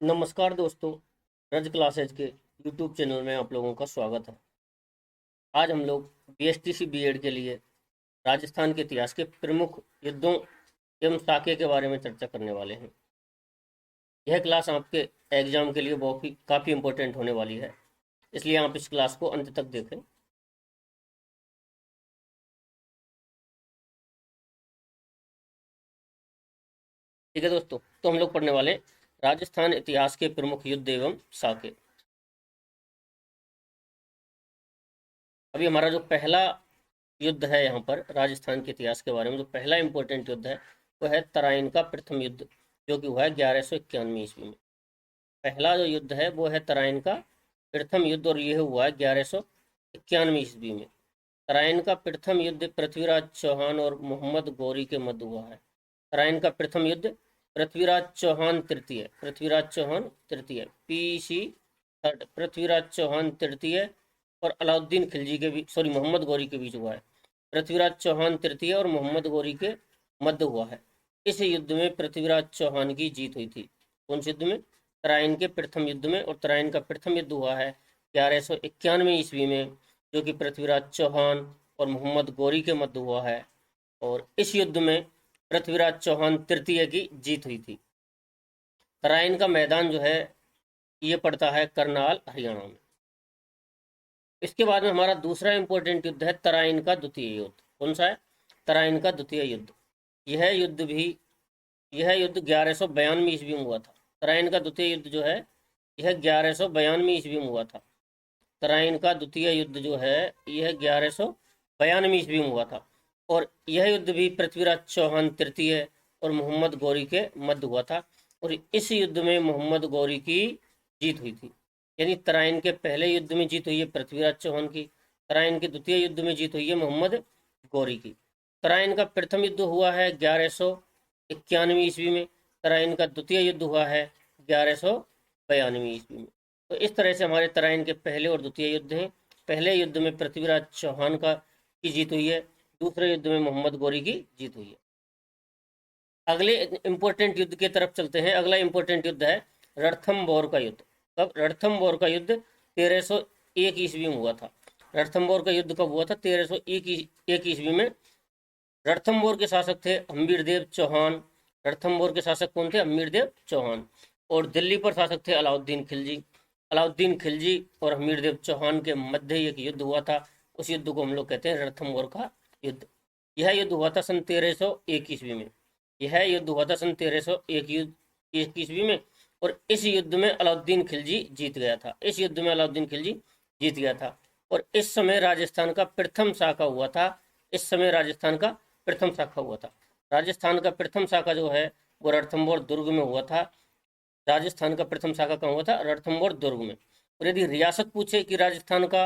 नमस्कार दोस्तों, रज क्लासेज के यूट्यूब चैनल में आप लोगों का स्वागत है। आज हम लोग बीएसटीसी बीएड के लिए राजस्थान के इतिहास के प्रमुख युद्धों एवं साके के बारे में चर्चा करने वाले हैं। यह क्लास आपके एग्जाम के लिए बहुत ही काफ़ी इम्पोर्टेंट होने वाली है, इसलिए आप इस क्लास को अंत तक देखें। ठीक है दोस्तों, तो हम लोग पढ़ने वाले राजस्थान इतिहास के प्रमुख युद्ध एवं साके। अभी हमारा जो पहला युद्ध है यहाँ पर राजस्थान के इतिहास के बारे में, जो पहला इंपॉर्टेंट युद्ध है वो है तराइन का प्रथम युद्ध, जो कि हुआ है 1191 ईस्वी में। पहला जो युद्ध है वो है तराइन का प्रथम युद्ध, और यह हुआ है 1191 ईस्वी में। तराइन का प्रथम युद्ध पृथ्वीराज चौहान और मोहम्मद गौरी के मध्य हुआ है। तराइन का प्रथम युद्ध पृथ्वीराज चौहान तृतीय पीसी थर्ड पृथ्वीराज चौहान तृतीय और अलाउद्दीन खिलजी के बीच, मोहम्मद गौरी के बीच हुआ है। पृथ्वीराज चौहान तृतीय और मोहम्मद गौरी के मध्य हुआ है। इस युद्ध में पृथ्वीराज चौहान की जीत हुई थी। कौन से युद्ध में? तराइन के प्रथम युद्ध में। और तराइन का प्रथम युद्ध हुआ है 1191 ईस्वी में, जो कि पृथ्वीराज चौहान और मोहम्मद गौरी के मध्य हुआ है। और इस युद्ध में पृथ्वीराज चौहान तृतीय की जीत हुई थी। तराइन का मैदान जो है ये पड़ता है करनाल, हरियाणा में। इसके बाद में हमारा दूसरा इंपॉर्टेंट युद्ध है तराइन का द्वितीय युद्ध। कौन सा है? तराइन का द्वितीय युद्ध। यह युद्ध 1192 ईस्वी में हुआ था। तराइन का द्वितीय युद्ध जो है यह 1192 ईस्वी में हुआ था। तराइन का द्वितीय युद्ध जो है यह 1192 ईस्वी में हुआ था। और यह युद्ध भी पृथ्वीराज चौहान तृतीय और मोहम्मद गौरी के मध्य हुआ था। और इस युद्ध में मोहम्मद गौरी की जीत हुई थी। यानी तराइन के पहले युद्ध में जीत हुई है पृथ्वीराज चौहान की, तराइन के द्वितीय युद्ध में जीत हुई है मोहम्मद गौरी की। तराइन का प्रथम युद्ध हुआ है 1191 ईस्वी में। तराइन का द्वितीय युद्ध हुआ है 1192 ईस्वी में। तो इस तरह से हमारे तराइन के पहले और द्वितीय युद्ध हैं। पहले युद्ध में पृथ्वीराज चौहान की जीत हुई है, दूसरे युद्ध में मोहम्मद गौरी की जीत हुई है। अगले इंपॉर्टेंट युद्ध की तरफ चलते हैं। अगला इंपॉर्टेंट युद्ध है रणथंभौर का युद्ध। कब? रणथंभौर का युद्ध 1301 ईस्वी में हुआ था। रणथंभौर का युद्ध कब हुआ था? 1301 ईस्वी में। रणथंभौर के शासक थे हम्मीरदेव चौहान। रणथंभौर के शासक कौन थे? हम्मीरदेव चौहान। और दिल्ली पर शासक थे अलाउद्दीन खिलजी। अलाउद्दीन खिलजी और हम्मीरदेव चौहान के मध्य एक युद्ध हुआ था। उस युद्ध को हम लोग कहते हैं रणथंभौर का युद्ध। यह युद्ध हुआ था सन 1301 ईस्वी में। यह युद्ध हुआ था सन 1301 ईस्वी में। और इस युद्ध में अलाउद्दीन खिलजी जीत गया था। इस युद्ध में अलाउद्दीन खिलजी जीत गया था। और इस समय राजस्थान का प्रथम शाखा हुआ था। इस समय राजस्थान का प्रथम शाखा हुआ था। राजस्थान का प्रथम शाखा जो है वो रणथंभौर दुर्ग में हुआ था। राजस्थान का प्रथम शाखा कहाँ हुआ था? रणथंभौर दुर्ग में। और यदि रियासत पूछे कि राजस्थान का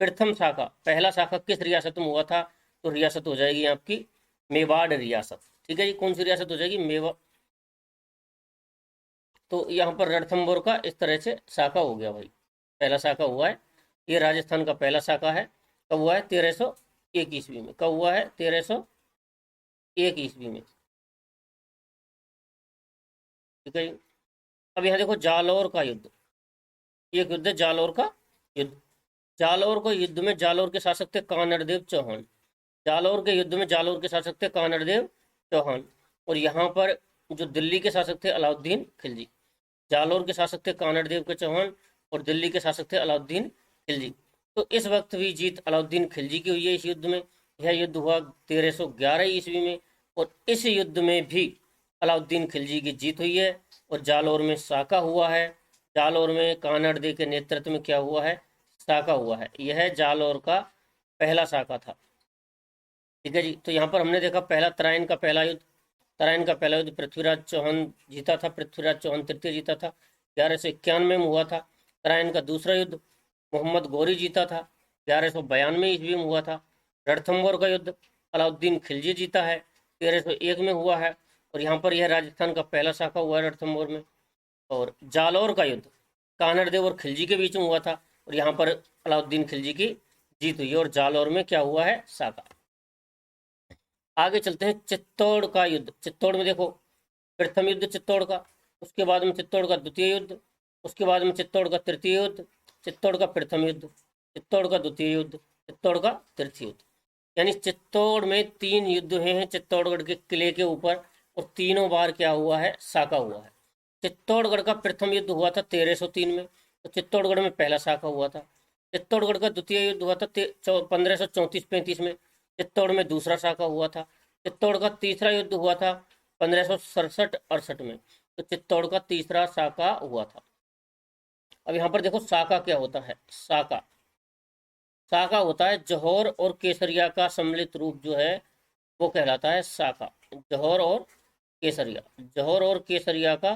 प्रथम शाखा, पहला शाखा किस रियासत में हुआ था, तो रियासत हो जाएगी आपकी मेवाड़ रियासत। ठीक है जी, कौन सी रियासत हो जाएगी? मेवाड़। तो यहाँ पर रणथंभौर का इस तरह से शाखा हो गया भाई, पहला शाखा हुआ है। ये राजस्थान का पहला शाखा है। कब हुआ है? 1301 ईस्वी में। कब हुआ है? 1301 ईस्वी में। ठीक है। अब यहाँ देखो जालौर का युद्ध। एक युद्ध है जालौर का युद्ध। जालौर को युद्ध में जालौर के शासक थे कानड़देव चौहान। जालौर के युद्ध में जालौर के शासक थे कानड़देव चौहान। और यहाँ पर जो दिल्ली के शासक थे अलाउद्दीन खिलजी। जालौर के शासक थे कानड़देव के चौहान और दिल्ली के शासक थे अलाउद्दीन खिलजी। तो इस वक्त भी जीत अलाउद्दीन खिलजी की हुई है इस युद्ध में। यह युद्ध हुआ 1311 ईस्वी में। और इस युद्ध में भी अलाउद्दीन खिलजी की जीत हुई है। और जालौर में साका हुआ है। जालौर में कानड़देव के नेतृत्व में क्या हुआ है? साका हुआ है। यह जालौर का पहला साका था। ठीक है जी। तो यहाँ पर हमने देखा पहला तराइन का पहला युद्ध। तराइन का पहला युद्ध पृथ्वीराज चौहान जीता था। पृथ्वीराज चौहान तृतीय जीता था, 1191 में हुआ था। तराइन का दूसरा युद्ध मोहम्मद गौरी जीता था, 1192 ईस्वी में हुआ था। रणथंभौर का युद्ध अलाउद्दीन खिलजी जीता है, 1301 में हुआ है। और यहाँ पर यह राजस्थान का पहला शाखा हुआ है रणथंभौर में। और जालौर का युद्ध कानड़देव और खिलजी के बीच में हुआ था। और यहाँ पर अलाउद्दीन खिलजी की जीत हुई है। और जालौर में क्या हुआ है? शाखा। आगे चलते हैं चित्तौड़ का युद्ध। चित्तौड़ में देखो प्रथम युद्ध चित्तौड़ का उसके बाद में चित्तौड़ का द्वितीय युद्ध, उसके बाद में चित्तौड़ का तृतीय युद्ध, चित्तौड़ का प्रथम युद्ध, चित्तौड़ का द्वितीय युद्ध, चित्तौड़ का तृतीय युद्ध। यानी चित्तौड़ में 3 युद्ध हुए हैं चित्तौड़गढ़ के किले के ऊपर, और तीनों बार क्या हुआ है, साका हुआ है। चित्तौड़गढ़ का प्रथम युद्ध हुआ था 1303 में, तो चित्तौड़गढ़ में पहला साका हुआ था। चित्तौड़गढ़ का द्वितीय युद्ध हुआ था 1534-35 में, चित्तौड़ में दूसरा साका हुआ था। चित्तौड़ का तीसरा युद्ध हुआ था 1567-68 में, तो चित्तौड़ का तीसरा साका हुआ था। अब यहाँ पर देखो साका क्या होता है। साका साका होता है जौहर और केसरिया का सम्मिलित रूप जो है वो कहलाता है साका। जौहर और केसरिया, जौहर और केसरिया का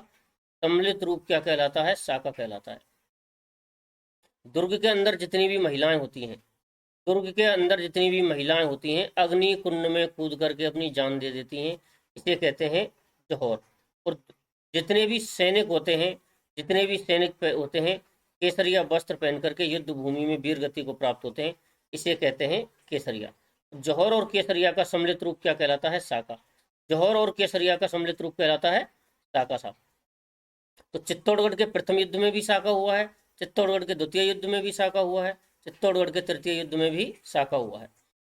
सम्मिलित रूप क्या कहलाता है, साका कहलाता है। दुर्ग के अंदर जितनी भी महिलाएं होती हैं, दुर्ग के अंदर जितनी भी महिलाएं होती हैं, अग्नि कुंड में कूद करके अपनी जान दे देती हैं, इसे कहते हैं जौहर। और जितने भी सैनिक होते हैं, जितने भी सैनिक होते हैं, केसरिया वस्त्र पहन करके युद्ध भूमि में वीर गति को प्राप्त होते हैं, इसे कहते हैं केसरिया। जौहर और केसरिया का सम्मिलित रूप क्या कहलाता है, साका। जौहर और केसरिया का सम्मिलित रूप कहलाता है साका साहब। तो चित्तौड़गढ़ के प्रथम युद्ध में भी साका हुआ है, चित्तौड़गढ़ के द्वितीय युद्ध में भी साका हुआ है, चित्तौड़गढ़ के तृतीय युद्ध में भी साका हुआ है।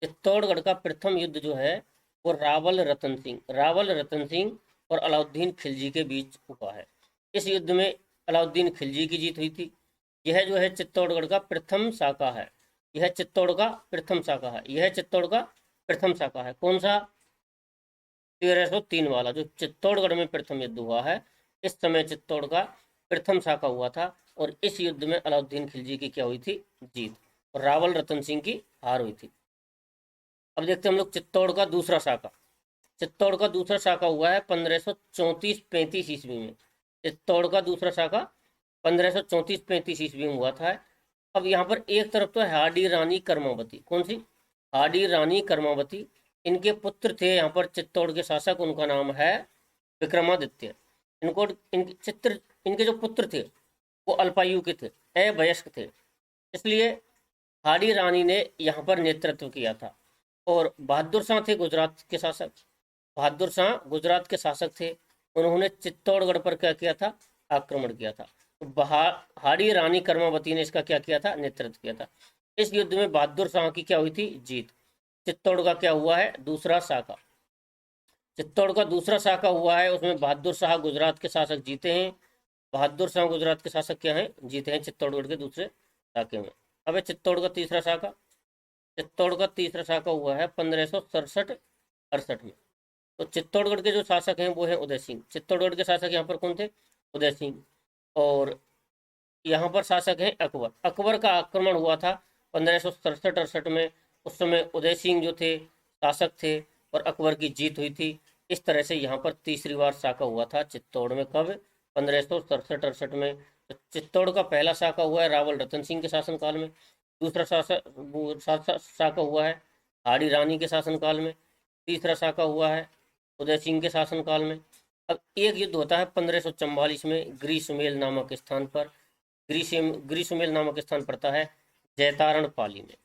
चित्तौड़गढ़ का प्रथम युद्ध जो है वो रावल रतन सिंह और अलाउद्दीन खिलजी के बीच हुआ है। इस युद्ध में अलाउद्दीन खिलजी की जीत हुई थी। यह जो है चित्तौड़गढ़ का प्रथम साका है, यह चित्तौड़ का प्रथम साका है, यह चित्तौड़ का प्रथम साका है। कौन सा, 1303 वाला, जो चित्तौड़गढ़ में प्रथम युद्ध हुआ है। इस समय चित्तौड़ का प्रथम साका हुआ था, और इस युद्ध में अलाउद्दीन खिलजी की क्या हुई थी, जीत, और रावल रतन सिंह की हार हुई थी। अब देखते हैं हम लोग चित्तौड़ का दूसरा साका। चित्तौड़ का दूसरा साका हुआ है 1534-35 ईस्वी में। चित्तौड़ का दूसरा साका 1534-35 ईस्वी में हुआ था। अब यहाँ पर एक तरफ तो है हाडी रानी कर्मावती, कौन सी, हाडी रानी कर्मावती, इनके पुत्र थे यहाँ पर चित्तौड़ के शासक, उनका नाम है विक्रमादित्य। इनके जो पुत्र थे वो अल्पायु के थे, अवयस्क थे, इसलिए हाडी रानी ने यहाँ पर नेतृत्व किया था। और बहादुर शाह थे गुजरात के शासक, बहादुर शाह गुजरात के शासक थे, उन्होंने चित्तौड़गढ़ पर क्या किया था, आक्रमण किया था। तो हाडी रानी कर्मावती ने इसका क्या किया था, नेतृत्व किया था। इस युद्ध में बहादुर शाह की क्या हुई थी, जीत। चित्तौड़ का क्या हुआ है, दूसरा साका। चित्तौड़ का दूसरा साका हुआ है, उसमें बहादुर शाह गुजरात के शासक जीते हैं। बहादुर शाह गुजरात के शासक क्या हैं, जीते हैं चित्तौड़गढ़ के दूसरे साके में। अब चित्तौड़ का तीसरा साका, चित्तौड़ का तीसरा साका हुआ है 1567-68 में। तो चित्तौड़गढ़ के जो शासक हैं वो हैं उदय सिंह। चित्तौड़गढ़ के शासक यहाँ पर कौन थे, उदय सिंह। और यहाँ पर शासक हैं अकबर। अकबर का आक्रमण हुआ था 1567-68 में। उस समय उदय सिंह जो थे शासक थे, और अकबर की जीत हुई थी। इस तरह से यहाँ पर तीसरी बार साका हुआ था चित्तौड़ में, कब, 1567-68 में। तो चित्तौड़ का पहला साका हुआ है रावल रतन सिंह के शासनकाल में, दूसरा साका हुआ है हाडी रानी के शासनकाल में, तीसरा साका हुआ है उदय सिंह के शासनकाल में। अब एक युद्ध होता है 1544 में ग्रीष्मेल नामक स्थान पर। ग्रीष्मेल नामक स्थान पड़ता है जैतारण पाली में।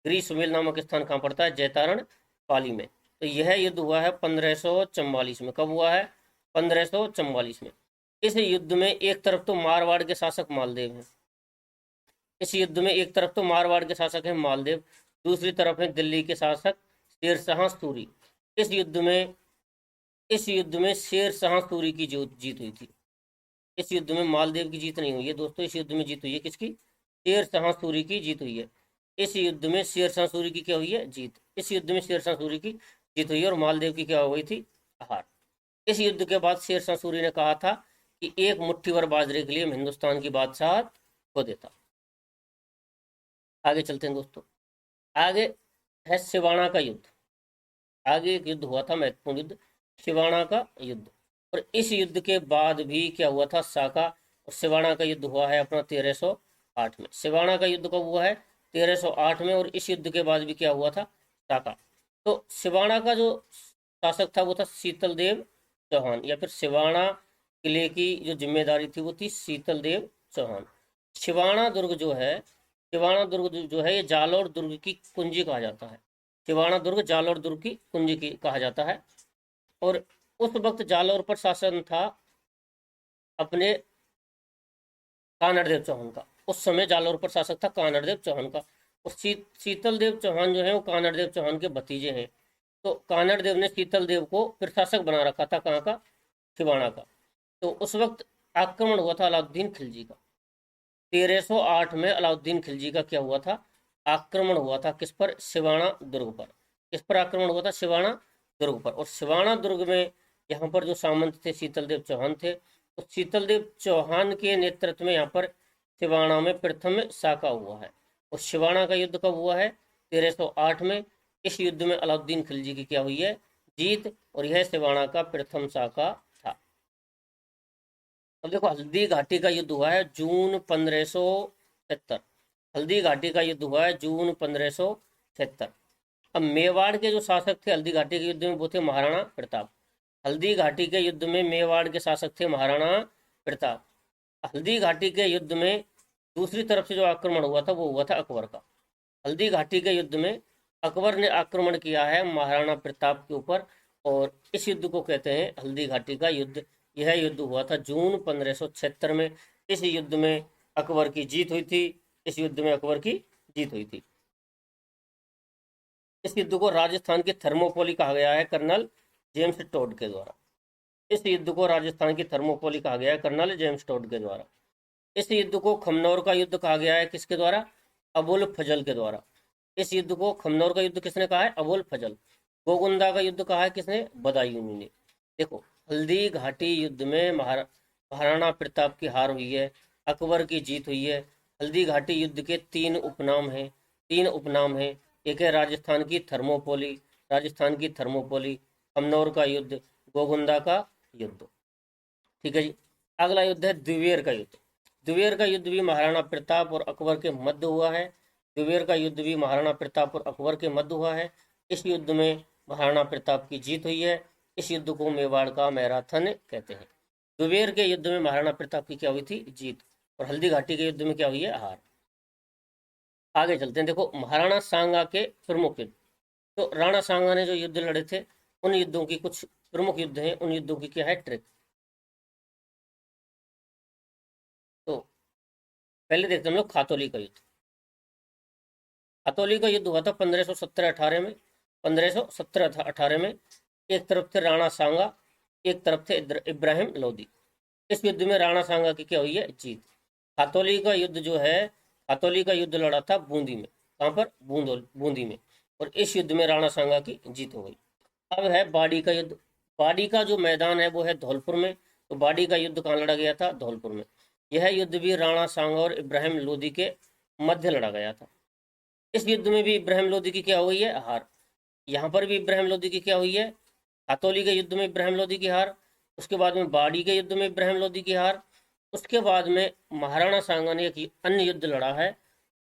ग्रीष्मेल नामक स्थान कहाँ पड़ता है, जैतारण पाली में। तो यह युद्ध हुआ है 1544 में। कब हुआ है, 1544 में। इस युद्ध में एक तरफ तो मारवाड़ के शासक मालदेव हैं, इस युद्ध में एक तरफ तो मारवाड़ के शासक हैं मालदेव, दूसरी तरफ है दिल्ली के शासक शेरशाह सूरी। इस युद्ध में शेरशाह सूरी की जीत हुई थी। इस युद्ध में मालदेव की जीत नहीं हुई है दोस्तों, इस युद्ध में जीत हुई है किसकी, शेरशाह सूरी की जीत हुई है। इस युद्ध में शेरशाह सूरी की क्या हुई है, जीत। इस युद्ध में शेरशाह सूरी की जीत हुई है, और मालदेव की क्या हुई थी, हार। इस युद्ध के बाद शेरशाह सूरी ने कहा था कि एक मुट्ठी भर बाजरे के लिए मैं हिंदुस्तान की बादशाह खो देता। आगे चलते हैं दोस्तों, आगे है सिवाना का युद्ध। आगे एक युद्ध हुआ था महत्वपूर्ण युद्ध, सिवाना का युद्ध। और इस युद्ध के बाद भी क्या हुआ था, साका और सिवाना का युद्ध हुआ है अपना 1308 में। सिवाना का युद्ध कब हुआ है, 1308 में। और इस युद्ध के बाद भी क्या हुआ था, साका। तो सिवाना का जो शासक था वो था शीतल देव चौहान, या फिर सिवाना किले की जो जिम्मेदारी थी वो थी शीतल देव चौहान। सिवाना दुर्ग जो है, सिवाना दुर्ग जो है ये जालौर दुर्ग की कुंजी कहा जाता है। सिवाना दुर्ग जालौर दुर्ग की कुंजी की कहा जाता है। और उस वक्त जालौर पर शासन था अपने कानड़देव चौहान का। उस समय जालौर पर शासक था कानड़देव चौहान का। और शीतल देव चौहान जो है वो कानड़देव चौहान के भतीजे हैं। तो कानड़देव ने शीतल देव को फिर शासक बना रखा था, कहाँ का, सिवाना का। तो उस वक्त आक्रमण हुआ था अलाउद्दीन खिलजी का। 1308 में अलाउद्दीन खिलजी का क्या हुआ था, आक्रमण हुआ था। किस पर, सिवाना दुर्ग पर। किस पर आक्रमण हुआ था, सिवाना दुर्ग पर। और सिवाना दुर्ग में यहाँ पर जो सामंत थे शीतलदेव चौहान थे। तो शीतलदेव चौहान के नेतृत्व में यहाँ पर सिवाना में प्रथम साका हुआ है। और सिवाना का युद्ध कब हुआ है, 1308 में। इस युद्ध में अलाउद्दीन खिलजी की क्या हुई है, जीत। और यह सिवाना का प्रथम साका था। अब देखो, हल्दी घाटी का युद्ध हुआ है जून 1576। हल्दी घाटी का युद्ध हुआ है जून 1576। अब मेवाड़ के जो शासक थे हल्दी घाटी के युद्ध में वो थे महाराणा प्रताप। हल्दी घाटी के युद्ध में मेवाड़ के शासक थे महाराणा प्रताप। हल्दी घाटी के युद्ध में दूसरी तरफ से जो आक्रमण हुआ था वो हुआ था अकबर का। हल्दी घाटी के युद्ध में अकबर ने आक्रमण किया है महाराणा प्रताप के ऊपर। और इस युद्ध को कहते हैं हल्दी घाटी का युद्ध। यह युद्ध हुआ था जून 1576 में। इस युद्ध में अकबर की जीत हुई थी। इस युद्ध में अकबर की जीत हुई थी। इस युद्ध को राजस्थान की थर्मोपोली कहा गया है कर्नल जेम्स टोड के द्वारा। इस युद्ध को राजस्थान की थर्मोपोली कहा गया है कर्नल जेम्स टोड के द्वारा। इस युद्ध को खमनौर का युद्ध कहा गया है, किसके द्वारा, अबुल फजल के द्वारा। इस युद्ध को खमनौर का युद्ध किसने कहा है, अबुल फजल। गोगुंदा का युद्ध कहा है किसने, बदायूं ने। देखो, हल्दी घाटी युद्ध में महाराणा प्रताप की हार हुई है, अकबर की जीत हुई है। हल्दी घाटी युद्ध के तीन उपनाम हैं। एक है राजस्थान की थर्मोपोली, खमनौर का युद्ध, गोगुंदा का युद्ध। ठीक है जी। अगला युद्ध है द्विवेर का युद्ध। द्विवेर का युद्ध भी महाराणा प्रताप और अकबर के मध्य हुआ है। द्विवेर का युद्ध भी महाराणा प्रताप और अकबर के मध्य हुआ है। इस युद्ध में महाराणा प्रताप की जीत हुई है। इस युद्ध को मेवाड़ का मैराथन कहते हैं। द्विवेर के युद्ध में महाराणा प्रताप की क्या हुई थी, जीत। और हल्दी घाटी के युद्ध में क्या हुई है, हार। आगे चलते हैं। देखो, महाराणा सांगा के प्रमुख युद्ध। तो राणा सांगा ने जो युद्ध लड़े थे उन युद्धों की कुछ प्रमुख युद्ध हैं, उन युद्धों की क्या है ट्रिक। तो पहले देखते हैं हम लोग खातौली का युद्ध। खातौली का युद्ध हुआ था 1517-18 में। 1517-18 में एक तरफ थे राणा सांगा, एक तरफ थे इब्राहिम लोदी। इस युद्ध में राणा सांगा की क्या हुई है, जीत। खातौली का युद्ध जो है, खातौली का युद्ध लड़ा था बूंदी में। कहाँ पर, बूंदी में। और इस युद्ध में राणा सांगा की जीत हो गई। अब है बाड़ी का युद्ध। बाड़ी का जो मैदान है वो है धौलपुर में। तो बाड़ी का युद्ध कहाँ लड़ा गया था, धौलपुर में। यह युद्ध भी राणा सांगा और इब्राहिम लोदी के मध्य लड़ा गया था। इस युद्ध में भी इब्राहिम लोदी की क्या हुई है, हार। यहाँ पर भी इब्राहिम लोदी की क्या हुई है, खातौली के युद्ध में इब्राहिम लोदी की हार। उसके बाद में बाड़ी के युद्ध में इब्राहिम लोदी की हार। उसके बाद में महाराणा सांगा ने एक अन्य युद्ध लड़ा है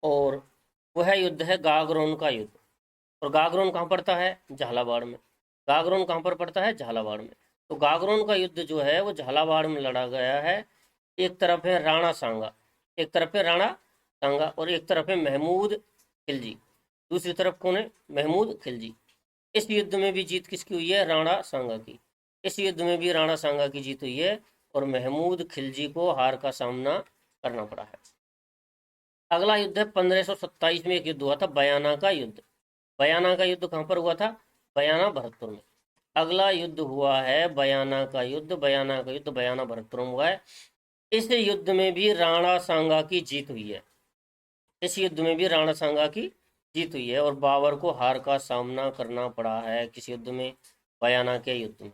और वह युद्ध है गागरोन का युद्ध। और गागरोन कहाँ पड़ता है, झालावाड़ में। गागरोन कहाँ पर पड़ता है, झालावाड़ में। तो गागरोन का युद्ध जो है वो झालावाड़ में लड़ा गया है। एक तरफ है राणा सांगा, और एक तरफ है महमूद खिलजी। दूसरी तरफ कौन है, महमूद खिलजी। इस युद्ध में भी जीत किसकी हुई है, राणा सांगा की। इस युद्ध में भी राणा सांगा की जीत हुई है और महमूद खिलजी को हार का सामना करना पड़ा है। अगला युद्ध है 1527 में एक युद्ध हुआ था, बयाना का युद्ध। बयाना का युद्ध कहाँ पर हुआ था, बयाना भरतपुर में। अगला युद्ध हुआ है बयाना का युद्ध। बयाना भरतपुर में हुआ है। इस युद्ध में भी राणा सांगा की जीत हुई है। और बाबर को हार का सामना करना पड़ा है किस युद्ध में, बयाना के युद्ध में।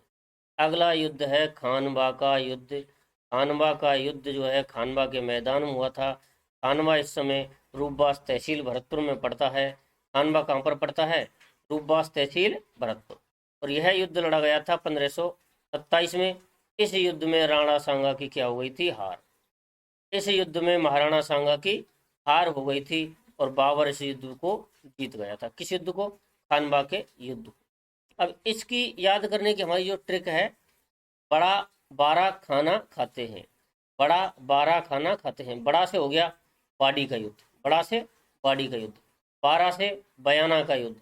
अगला युद्ध है खानवा का युद्ध। खानवा का युद्ध जो है खानवा के मैदान में हुआ था। खानवा इस समय रूपबास तहसील भरतपुर में पड़ता है। खानवा कहाँ पर पड़ता है, रूपबास तहसील भरतपुर। और यह युद्ध लड़ा गया था 1527 में। इस युद्ध में राणा सांगा की क्या हो गई थी, हार। इस युद्ध में महाराणा सांगा की हार हो गई थी और बाबर इस युद्ध को जीत गया था। किस युद्ध को, खानवा के युद्ध। अब इसकी याद करने की हमारी जो ट्रिक है, बड़ा बारह खाना खाते हैं। बड़ा से हो गया बाड़ी का युद्ध, बारह से बयाना का युद्ध,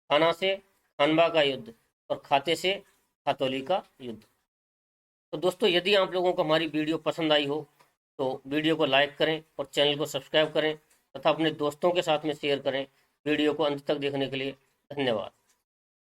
खाना से खानवा का युद्ध और खाते से खातौली का युद्ध। तो दोस्तों यदि आप लोगों को हमारी वीडियो पसंद आई हो तो वीडियो को लाइक करें और चैनल को सब्सक्राइब करें तथा अपने दोस्तों के साथ में शेयर करें। वीडियो को अंत तक देखने के लिए धन्यवाद।